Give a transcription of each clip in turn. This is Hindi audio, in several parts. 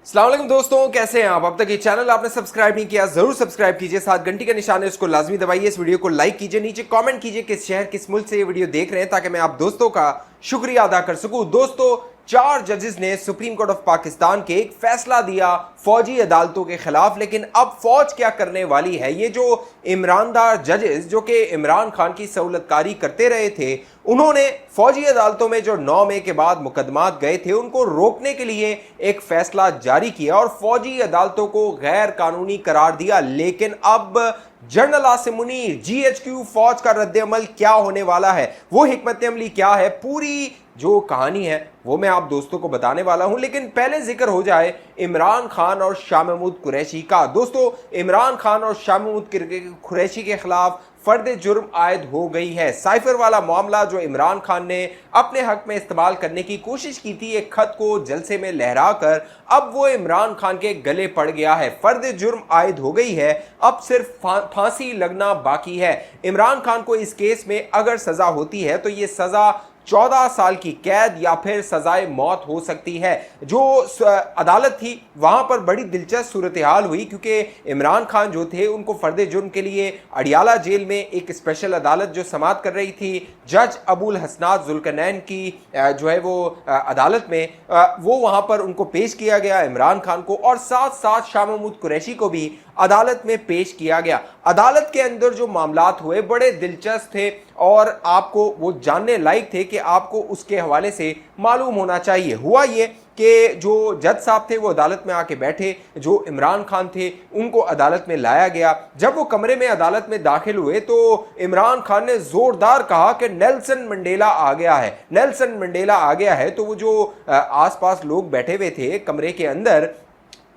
अस्सलाम वालेकुम दोस्तों, कैसे हैं आप? अब तक ये चैनल आपने सब्सक्राइब नहीं किया, जरूर सब्सक्राइब कीजिए। साथ घंटी का निशान है, उसको लाजमी दबाइए। इस वीडियो को लाइक कीजिए, नीचे कमेंट कीजिए किस शहर किस मुल्क से ये वीडियो देख रहे हैं, ताकि मैं आप दोस्तों का शुक्रिया अदा कर सकूं। दोस्तों, 4 जजेस ने सुप्रीम कोर्ट ऑफ पाकिस्तान के एक फैसला दिया फौजी अदालतों के खिलाफ। लेकिन अब फौज क्या करने वाली है? ये जो इमरानदार जजेस जो कि इमरान खान की सहूलतकारी करते रहे थे, उन्होंने फौजी अदालतों में जो 9 मई के बाद मुकदमात गए थे उनको रोकने के लिए एक फैसला जारी किया और फौजी अदालतों को गैर कानूनी करार दिया। लेकिन अब जनरल आसिम मुनीर, जीएचक्यू फौज का रद्द-ए-अमल क्या होने वाला है, वो हिकमत अमली क्या है, पूरी जो कहानी है वो मैं आप दोस्तों को बताने वाला हूं। लेकिन पहले जिक्र हो जाए इमरान खान और शाह महमूद कुरैशी का। दोस्तों, इमरान खान और शाह महमूद कुरैशी के खिलाफ फर्द जुर्म आयद हो गई है। साइफर वाला मामला जो इमरान खान ने अपने हक में इस्तेमाल करने की कोशिश की थी, एक खत को जलसे में लहराकर, अब वो इमरान खान के गले पड़ गया है। फर्द जुर्म आयद हो गई है, अब सिर्फ फांसी लगना बाकी है। इमरान खान को इस केस में अगर सजा होती है तो ये सजा 14 साल की कैद या फिर सजाए मौत हो सकती है। जो अदालत थी वहां पर बड़ी दिलचस्प सूरत हाल हुई, क्योंकि इमरान खान जो थे उनको फर्द जुर्म के लिए अडियाला जेल में एक स्पेशल अदालत जो समाअत कर रही थी, जज अबुल हसनात जुल्करनैन की जो है वो अदालत में, वो वहां पर उनको पेश किया गया इमरान खान को, और साथ साथ शाह महमूद कुरैशी को भी अदालत में पेश किया गया। अदालत के अंदर जो मामलात हुए बड़े दिलचस्प थे और आपको वो जानने लायक थे कि आपको उसके हवाले से मालूम होना चाहिए। हुआ ये कि जो जज साहब थे वो अदालत में आके बैठे, जो इमरान खान थे उनको अदालत में लाया गया। जब वो कमरे में अदालत में दाखिल हुए तो इमरान खान ने जोरदार कहा कि नेल्सन मंडेला आ गया है, नेल्सन मंडेला आ गया है। तो वो जो आसपास लोग बैठे हुए थे कमरे के अंदर,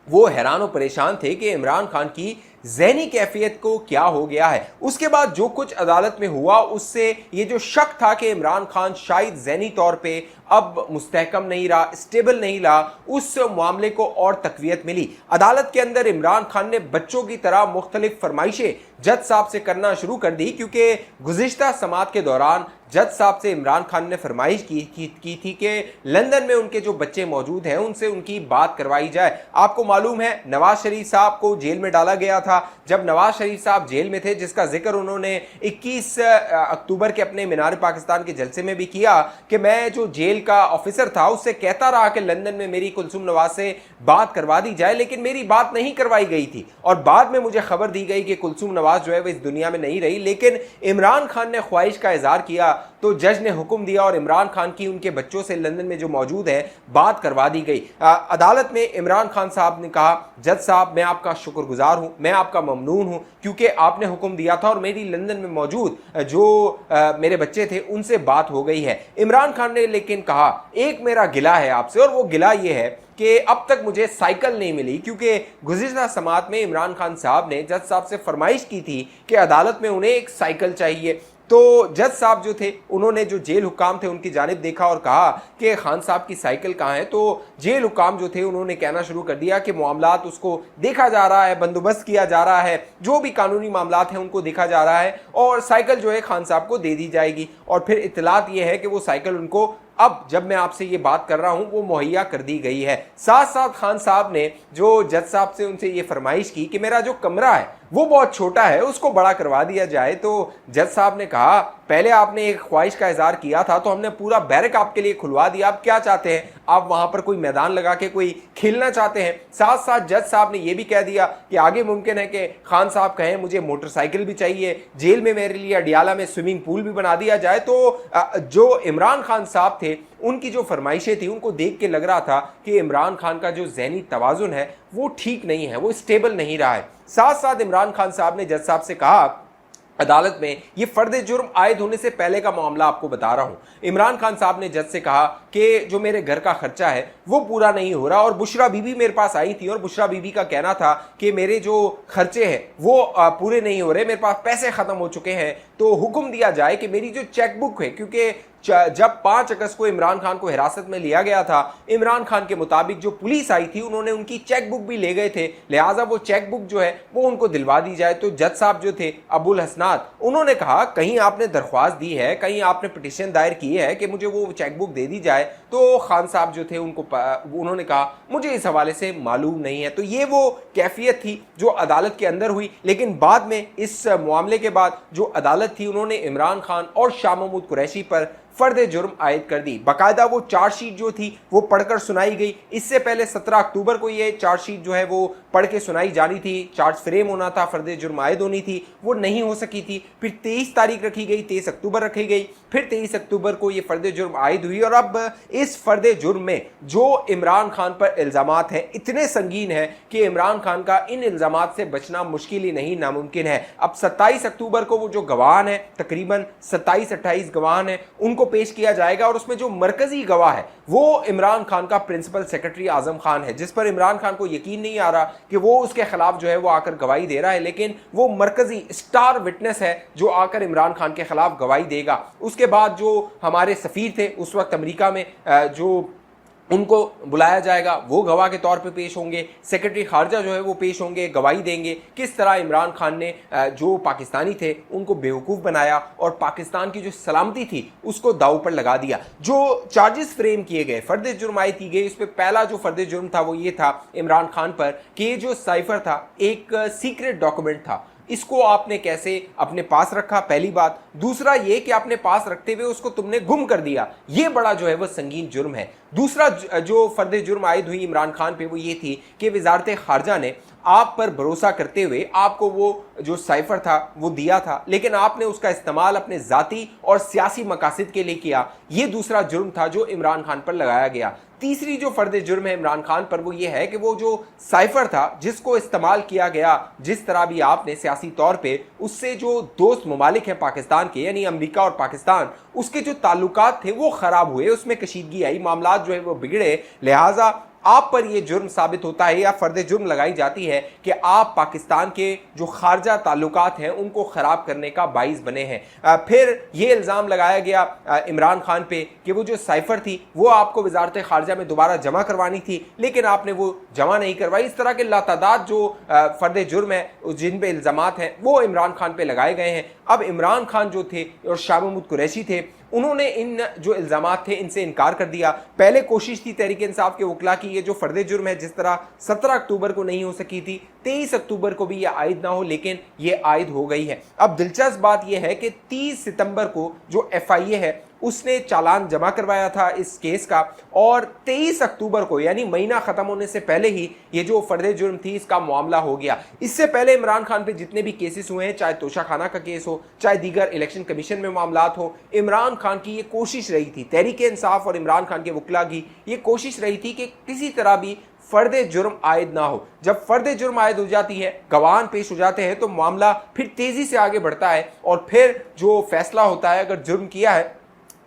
वो हैरान और परेशान थे कि इमरान खान की ज़हनी कैफियत को क्या हो गया है। उसके बाद जो कुछ अदालत में हुआ उससे ये जो शक था कि इमरान खान शायद ज़हनी तौर पे अब मुस्तहकम नहीं रहा, स्टेबल नहीं रहा, उस मामले को और तकवीत मिली। अदालत के अंदर इमरान खान ने बच्चों की तरह मुख्तलिफ फरमाइशें जज साहब से करना शुरू कर दी, क्योंकि गुज़िश्ता समाअत के दौरान जज साहब से इमरान खान ने फरमाइश की थी कि लंदन में उनके जो बच्चे मौजूद हैं उनसे उनकी बात करवाई जाए। आपको मालूम है नवाज शरीफ साहब को जेल में डाला गया था। जब नवाज शरीफ साहब जेल में थे, जिसका जिक्र उन्होंने 21 अक्टूबर के अपने मीनार पाकिस्तान के जलसे में भी किया कि मैं जो जेल का ऑफिसर था उससे कहता रहा कि लंदन में मेरी कुलसुम नवाज से बात करवा दी जाए, लेकिन मेरी बात नहीं करवाई गई थी और बाद में मुझे खबर दी गई कि कुलसुम नवाज जो है वो इस दुनिया में नहीं रही। लेकिन इमरान खान ने ख्वाहिश का इजहार किया तो जज ने हुक्म दिया और इमरान खान की उनके बच्चों से लंदन में जो मौजूद है बात करवा दी गई। अदालत में इमरान खान साहब ने कहा, जज साहब मैं आपका शुक्रगुजार हूं, मैं आपका ममनून हूं, क्योंकि आपने हुक्म दिया था और मेरी लंदन में मौजूद जो मेरे बच्चे थे उनसे बात हो गई है। इमरान खान ने लेकिन कहा, एक मेरा गिला है आपसे, और वो गिला ये है कि अब तक मुझे साइकिल नहीं मिली, क्योंकि गुज़िश्ता समाअत में इमरान खान साहब ने जज साहब से फरमाइश की थी कि अदालत में उन्हें एक साइकिल चाहिए। तो जज साहब जो थे उन्होंने जो जेल हुक्काम थे उनकी जानिब देखा और कहा कि खान साहब की साइकिल कहाँ है। तो जेल हुक्काम जो थे उन्होंने कहना शुरू कर दिया कि मामलात उसको देखा जा रहा है, बंदोबस्त किया जा रहा है, जो भी कानूनी मामलात हैं उनको देखा जा रहा है और साइकिल जो है खान साहब को दे दी जाएगी। और फिर इत्तलात ये है कि वो साइकिल उनको अब जब मैं आपसे ये बात कर रहा हूं वो मुहैया कर दी गई है। साथ साथ खान साहब ने जो जज साहब से उनसे ये फरमाइश की कि मेरा जो कमरा है वो बहुत छोटा है, उसको बड़ा करवा दिया जाए। तो जज साहब ने कहा, पहले आपने एक ख्वाहिश का इजहार किया था तो हमने पूरा बैरक आपके लिए खुलवा दिया, आप क्या चाहते हैं? आप वहां पर कोई मैदान लगा के कोई खेलना चाहते हैं? साथ साथ जज साहब ने यह भी कह दिया कि आगे मुमकिन है कि खान साहब कहें मुझे मोटरसाइकिल भी चाहिए, जेल में मेरे लिए अडियाला में स्विमिंग पूल भी बना दिया जाए। तो जो इमरान खान साहब थे उनकी जो फरमाइशें थी उनको देख के लग रहा था कि इमरान खान का जो ज़हनी तवाजुन है वो ठीक नहीं है, वो स्टेबल नहीं रहा है। साथ साथ इमरान खान साहब ने जज साहब से कहा अदालत में, ये फर्द जुर्म आयद होने से पहले का मामला आपको बता रहा हूं, इमरान खान साहब ने जज से कहा कि जो मेरे घर का खर्चा है वो पूरा नहीं हो रहा, और बुशरा बीबी मेरे पास आई थी और बुशरा बीबी का कहना था कि मेरे जो खर्चे हैं वो पूरे नहीं हो रहे, मेरे पास पैसे खत्म हो चुके हैं, तो हुक्म दिया जाए कि मेरी जो चेकबुक है, क्योंकि जब 5 अगस्त को इमरान खान को हिरासत में लिया गया था, इमरान खान के मुताबिक जो पुलिस आई थी उन्होंने उनकी चेकबुक भी ले गए थे, लिहाजा वो चेकबुक जो है वो उनको दिलवा दी जाए। तो जज साहब जो थे अबुल हसनात, उन्होंने कहा कहीं आपने दरख्वास्त दी है, कहीं आपने पिटीशन दायर की है कि मुझे वो चेकबुक दे दी जाए? तो खान साहब जो थे उन्होंने कहा मुझे इस हवाले से मालूम नहीं है। तो ये वो कैफियत थी जो अदालत के अंदर हुई, लेकिन बाद में इस मामले के बाद जो अदालत थी उन्होंने इमरान खान और शाह महमूद कुरैशी पर फर्द जुर्म आयद कर दी। बाकायदा वो चार्जशीट जो थी वो पढ़कर सुनाई गई। इससे पहले 17 अक्टूबर को ये चार्जशीट जो है वो पढ़ के सुनाई जानी थी, चार्ज फ्रेम होना था, फर्द जुर्म आयद होनी थी, वो नहीं हो सकी थी। फिर 23 तारीख रखी गई, 23 अक्टूबर रखी गई, फिर 23 अक्टूबर को ये फर्द जुर्म आयद हुई। और अब इस फर्द जुर्म में जो इमरान खान पर इल्ज़ामात हैं इतने संगीन हैं कि इमरान खान का इन इल्ज़ामात से बचना मुश्किल ही नहीं नामुमकिन है। अब 27 अक्टूबर को वो जो गवाह हैं, तकरीबन 27-28 गवाह हैं, उनको पेश किया जाएगा और उसमें जो मरकजी गवाह है वो इमरान खान का प्रिंसिपल सेक्रेटरी आजम खान है, जिस पर इमरान खान को यकीन नहीं आ रहा कि वो उसके खिलाफ जो है वो आकर गवाही दे रहा है, लेकिन वो मरकजी स्टार विटनेस है जो आकर इमरान खान के खिलाफ गवाही देगा। उसके बाद जो हमारे सफीर थे उस वक्त अमेरिका में, जो उनको बुलाया जाएगा, वो गवाह के तौर पे पेश होंगे। सेक्रेटरी खारजा जो है वो पेश होंगे, गवाही देंगे किस तरह इमरान खान ने जो पाकिस्तानी थे उनको बेवकूफ़ बनाया और पाकिस्तान की जो सलामती थी उसको दाव पर लगा दिया। जो चार्जेस फ्रेम किए गए, फर्द जुर्म आयद की गई, उस पर पहला जो फर्द जुर्म था वो ये था इमरान खान पर कि ये जो साइफर था एक सीक्रेट डॉक्यूमेंट था, इसको आपने कैसे अपने पास रखा, पहली बात। दूसरा ये कि आपने पास रखते हुए उसको तुमने गुम कर दिया, ये बड़ा जो है वो संगीन जुर्म है। दूसरा जो फर्द जुर्म आयद हुई इमरान खान पे वो ये थी कि वजारत खारजा ने आप पर भरोसा करते हुए आपको वो जो साइफर था वो दिया था, लेकिन आपने उसका इस्तेमाल अपने ज़ाती और सियासी मकासद के लिए किया। ये दूसरा जुर्म था जो इमरान खान पर लगाया गया। तीसरी जो फर्द जुर्म है इमरान खान पर वो ये है कि वो जो साइफर था जिसको इस्तेमाल किया गया जिस तरह भी आपने सियासी तौर पे, उससे जो दोस्त ममालिक हैं पाकिस्तान के यानी अमेरिका और पाकिस्तान, उसके जो ताल्लुकात थे वो ख़राब हुए, उसमें कशीदगी आई, मामला जो है वो बिगड़े। लिहाजा आप पर यह जुर्म साबित होता है या फर्द जुर्म लगाई जाती है कि आप पाकिस्तान के जो खारजा ताल्लुकात हैं उनको ख़राब करने का बाइस बने हैं। फिर ये इल्ज़ाम लगाया गया इमरान खान पे कि वो जो साइफर थी वो आपको वजारत खारजा में दोबारा जमा करवानी थी, लेकिन आपने वो जमा नहीं करवाई। इस तरह के लातादाद जो फर्द जुर्म है जिन पे इल्ज़ामात हैं वो इमरान खान पे लगाए गए हैं। अब इमरान खान जो थे और शाह महमूद कुरैशी थे उन्होंने इन जो इल्ज़ामात थे इनसे इनकार कर दिया। पहले कोशिश थी तहरीक इंसाफ के वकला की ये जो फर्द जुर्म है जिस तरह 17 अक्टूबर को नहीं हो सकी थी, 23 अक्टूबर को भी ये आयद ना हो, लेकिन ये आयद हो गई है। अब दिलचस्प बात यह है कि 30 सितंबर को जो FIA है उसने चालान जमा करवाया था इस केस का, और 23 अक्टूबर को यानी महीना ख़त्म होने से पहले ही ये जो फर्द जुर्म थी इसका मामला हो गया। इससे पहले इमरान खान पे जितने भी केसेस हुए हैं, चाहे तोशाखाना का केस हो, चाहे दीगर इलेक्शन कमीशन में मामलात हो, इमरान खान की ये कोशिश रही थी, तहरीक इंसाफ और इमरान खान के वकला की ये कोशिश रही थी कि किसी तरह भी फर्द जुर्म आयद ना हो। जब फर्द जुर्म आयद हो जाती है, गवाह पेश हो जाते हैं, तो मामला फिर तेज़ी से आगे बढ़ता है और फिर जो फैसला होता है, अगर जुर्म किया है,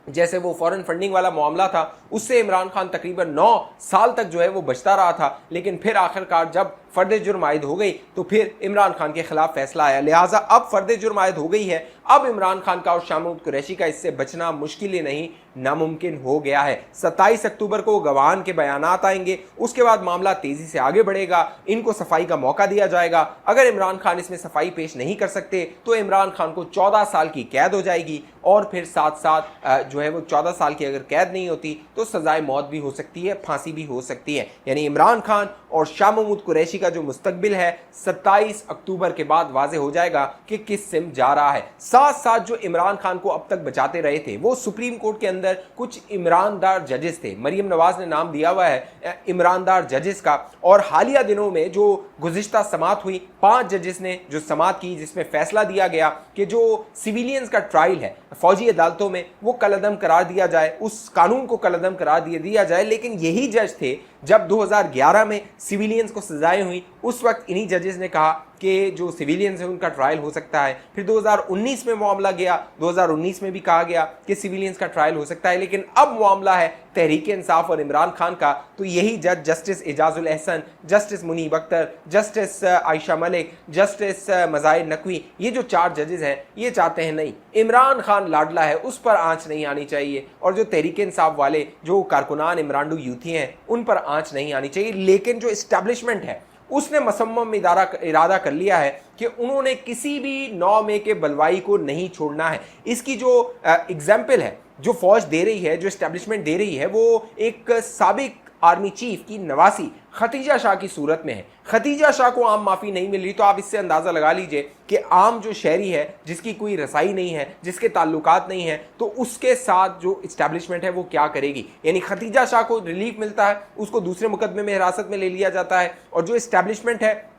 जैसे वो फॉरेन फंडिंग वाला मामला था, उससे इमरान खान तकरीबन 9 साल तक जो है वो बचता रहा था, लेकिन फिर आखिरकार जब फर्द जुर्म आयद हो गई तो फिर इमरान खान के खिलाफ फैसला आया। लिहाजा अब फर्द जुर्म आयद हो गई है, अब इमरान खान का और शाह महमूद कुरैशी का इससे बचना मुश्किल ही नहीं नामुमकिन हो गया है। 27 अक्टूबर को गवाहान के बयानात आएंगे, उसके बाद मामला तेजी से आगे बढ़ेगा, इनको सफाई का मौका दिया जाएगा। अगर इमरान खान इसमें सफाई पेश नहीं कर सकते तो इमरान खान को 14 साल की कैद हो जाएगी, और फिर साथ साथ जो है वो 14 साल की अगर कैद नहीं होती तो सजाए मौत भी हो सकती है, फांसी भी हो सकती है। यानी इमरान खान और शाह महमूद कुरैशी का जो मुस्तकबिल है 27 अक्टूबर के बाद वाजे हो जाएगा कि किस सिम जा रहा है। साथ साथ जो इमरान खान को अब तक बचाते रहे थे वो सुप्रीम कोर्ट के अंदर कुछ ईमानदार जजेस थे, मरियम नवाज ने नाम दिया हुआ है ईमानदार जजेस का, और हालिया दिनों में जो गुज़िश्ता समात हुई 5 जजेस ने जो समात की जिसमें फैसला दिया गया कि जो सिविलियंस का ट्रायल है फौजी अदालतों में वो कलअदम करार दिया जाए, उस कानून को कलअदम करार दिया जाए। लेकिन यही जज थे जब 2011 में सिविलियंस को सजाएं हुई, उस वक्त इन्हीं जजेस ने कहा कि जो सिविलियंस हैं उनका ट्रायल हो सकता है। फिर 2019 में मामला गया, 2019 में भी कहा गया कि सिविलियंस का ट्रायल हो सकता है, लेकिन अब मामला है तहरीक इंसाफ और इमरान खान का। तो यही जज justice Ijazul Ahsan, justice Munib Akhtar, justice Ayesha Malik, justice Mazahir Naqvi, ये जो 4 जजेस हैं ये चाहते हैं नहीं, इमरान खान लाडला है उस पर आंच नहीं आनी चाहिए, और जो तहरीक इंसाफ वाले जो कारकुनान इमरान यूथी हैं उन पर आंच नहीं आनी चाहिए। लेकिन जो इस्टेब्लिशमेंट है उसने मसम्मम इरादा कर लिया है कि उन्होंने किसी भी 9 मई के बलवाई को नहीं छोड़ना है। इसकी जो एग्जाम्पल है जो फौज दे रही है, जो इस्टेब्लिशमेंट दे रही है, वो एक साबिक आर्मी चीफ की नवासी खतीजा शाह की सूरत में है। खतीजा शाह को आम माफ़ी नहीं मिल रही, तो आप इससे अंदाज़ा लगा लीजिए कि आम जो शहरी है, जिसकी कोई रसाई नहीं है, जिसके ताल्लुकात नहीं है, तो उसके साथ जो इस्टेब्लिशमेंट है वो क्या करेगी। यानी खतीजा शाह को रिलीफ मिलता है, उसको दूसरे मुकदमे में हिरासत में ले लिया जाता है, और जो इस्टेब्लिशमेंट है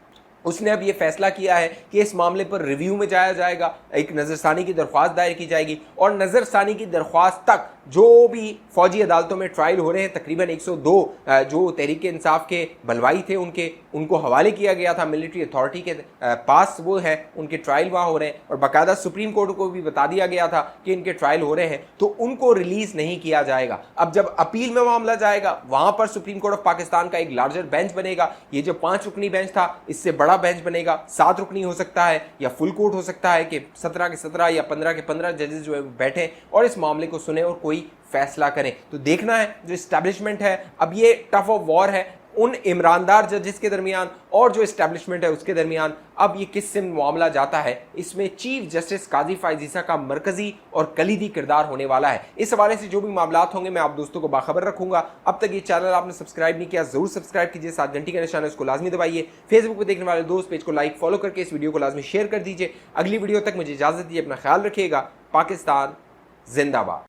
उसने अब ये फैसला किया है कि इस मामले पर रिव्यू में जाया जाएगा, एक नज़रसानी की दरख्वास्त दायर की जाएगी, और नज़रसानी की दरख्वास्त तक जो भी फौजी अदालतों में ट्रायल हो रहे हैं, तकरीबन 102 जो तहरीक इंसाफ के बलवाई थे उनको हवाले किया गया था मिलिट्री अथॉरिटी के पास, वो है उनके ट्रायल वहाँ हो रहे हैं, और बाकायदा सुप्रीम कोर्ट को भी बता दिया गया था कि इनके ट्रायल हो रहे हैं, तो उनको रिलीज़ नहीं किया जाएगा। अब जब अपील में मामला जाएगा, वहाँ पर सुप्रीम कोर्ट ऑफ पाकिस्तान का एक लार्जर बेंच बनेगा। ये जो 5 रुकनी बेंच था, इससे बड़ा बेंच बनेगा, 7 रुकनी हो सकता है, या फुल कोर्ट हो सकता है कि 17 के 17 या 15 के 15 जजेस जो है बैठे और इस मामले को सुने और कोई फैसला करें। तो देखना है जो इस्टेब्लिशमेंट है, अब ये टफ ऑफ वॉर है उन इमरानदार जजेस के दरमियान और जो इस्टेब्लिशमेंट है उसके दरमियान, अब ये किस से मामला जाता है। इसमें चीफ जस्टिस काजी फायज ईसा का मरकजी और कलीदी किरदार होने वाला है। इस हवाले से जो भी मामलात होंगे मैं आप दोस्तों को बाखबर रखूंगा। अब तक ये चैनल आपने सब्सक्राइब नहीं किया, जरूर सब्सक्राइब कीजिए, साथ घंटी का निशान है उसको लाजमी दबाइए। फेसबुक पर देखने वाले दोस्त पेज को लाइक फॉलो करके इस वीडियो को लाजमी शेयर कर दीजिए। अगली वीडियो तक मुझे इजाजत दीजिए, अपना ख्याल रखिएगा। पाकिस्तान जिंदाबाद।